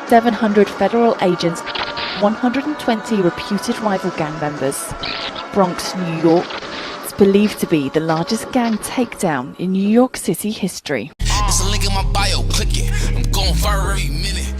700 federal agents, 120 reputed rival gang members. Bronx, New York. It's believed to be the largest gang takedown in New York City history. It's a link in my bio, click it. I'm going viral every minute.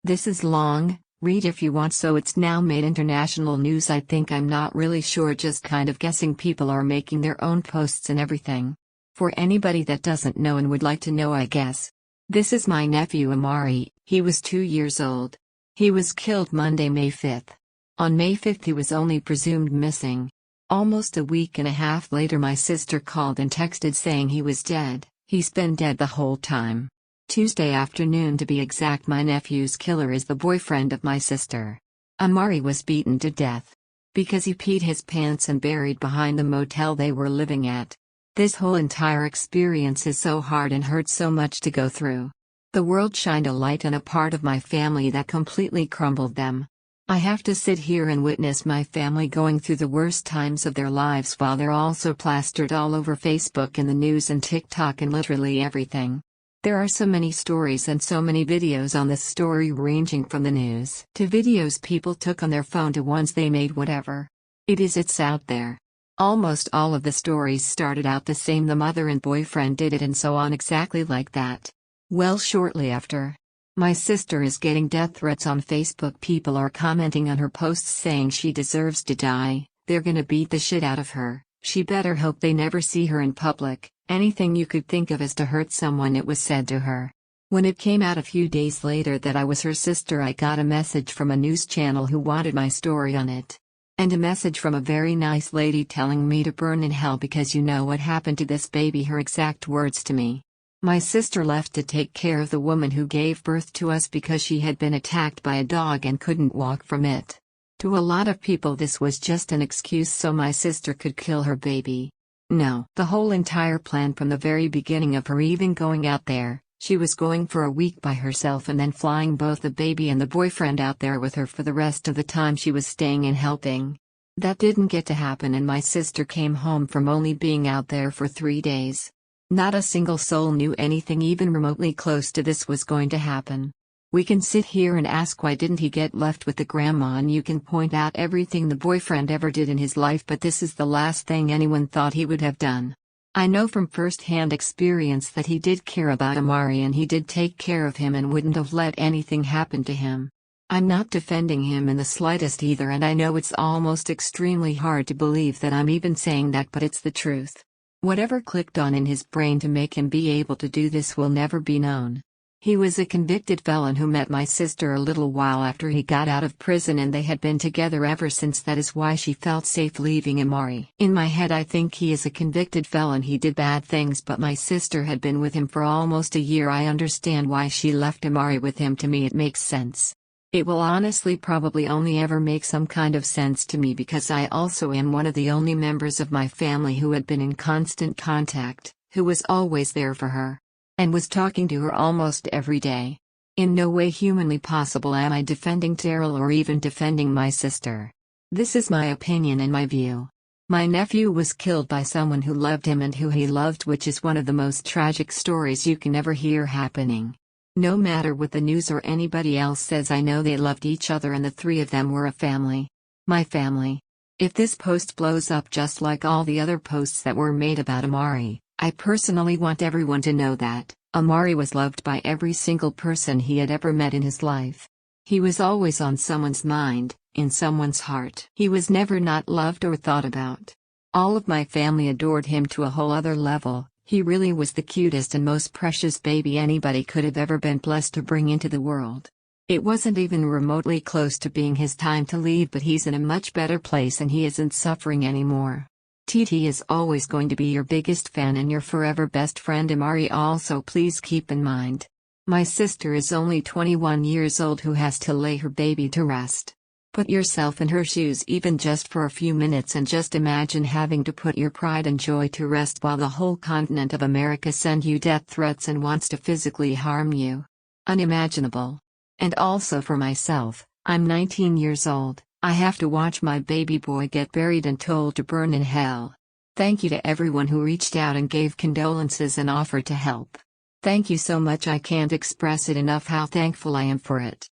This is long, read if you want. So it's now made international news. I think I'm not really sure, just kind of guessing. People are making their own posts and everything. For anybody that doesn't know and would like to know, I guess. This is my nephew Amari. He was 2 years old. He was killed Monday, May 5th. On May 5th he was only presumed missing. Almost a week and a half later my sister called and texted saying he was dead. He's been dead the whole time. Tuesday afternoon to be exact. My nephew's killer is the boyfriend of my sister. Amari was beaten to death because he peed his pants and buried behind the motel they were living at. This whole entire experience is so hard and hurts so much to go through. The world shined a light on a part of my family that completely crumbled them. I have to sit here and witness my family going through the worst times of their lives while they're also plastered all over Facebook and the news and TikTok and literally everything. There are so many stories and so many videos on this story, ranging from the news to videos people took on their phone to ones they made. Whatever it's out there. Almost all of the stories started out the same: the mother and boyfriend did it and so on, exactly like that. Well, shortly after, my sister is getting death threats on Facebook. People are commenting on her posts saying she deserves to die, they're gonna beat the shit out of her, she better hope they never see her in public. Anything you could think of as to hurt someone, it was said to her. When it came out a few days later that I was her sister, I got a message from a news channel who wanted my story on it. And a message from a very nice lady telling me to burn in hell because you know what happened to this baby. Her exact words to me. My sister left to take care of the woman who gave birth to us because she had been attacked by a dog and couldn't walk from it. To a lot of people this was just an excuse so my sister could kill her baby. No, the whole entire plan from the very beginning of her even going out there, she was going for a week by herself and then flying both the baby and the boyfriend out there with her for the rest of the time she was staying and helping. That didn't get to happen and my sister came home from only being out there for 3 days. Not a single soul knew anything even remotely close to this was going to happen. We can sit here and ask why didn't he get left with the grandma, and you can point out everything the boyfriend ever did in his life, but this is the last thing anyone thought he would have done. I know from first-hand experience that he did care about Amari and he did take care of him and wouldn't have let anything happen to him. I'm not defending him in the slightest either, and I know it's almost extremely hard to believe that I'm even saying that, but it's the truth. Whatever clicked on in his brain to make him be able to do this will never be known. He was a convicted felon who met my sister a little while after he got out of prison and they had been together ever since. That is why she felt safe leaving Amari. In my head I think he is a convicted felon. He did bad things, but my sister had been with him for almost a year. I understand why she left Amari with him. To me it makes sense. It will honestly probably only ever make some kind of sense to me because I also am one of the only members of my family who had been in constant contact, who was always there for her. And was talking to her almost every day. In no way humanly possible am I defending Terrell or even defending my sister. This is my opinion and my view. My nephew was killed by someone who loved him and who he loved, which is one of the most tragic stories you can ever hear happening. No matter what the news or anybody else says, I know they loved each other and the three of them were a family. My family. If this post blows up just like all the other posts that were made about Amari, I personally want everyone to know that Amari was loved by every single person he had ever met in his life. He was always on someone's mind, in someone's heart. He was never not loved or thought about. All of my family adored him to a whole other level. He really was the cutest and most precious baby anybody could have ever been blessed to bring into the world. It wasn't even remotely close to being his time to leave, but he's in a much better place and he isn't suffering anymore. TT is always going to be your biggest fan and your forever best friend. Amari also, please keep in mind, my sister is only 21 years old who has to lay her baby to rest. Put yourself in her shoes even just for a few minutes and just imagine having to put your pride and joy to rest while the whole continent of America send you death threats and wants to physically harm you. Unimaginable. And also for myself, I'm 19 years old. I have to watch my baby boy get buried and told to burn in hell. Thank you to everyone who reached out and gave condolences and offered to help. Thank you so much. I can't express it enough how thankful I am for it.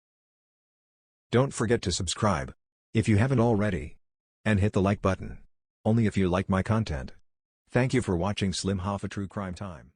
Don't forget to subscribe, if you haven't already. And hit the like button. Only if you like my content. Thank you for watching Slim Hoffa True Crime Time.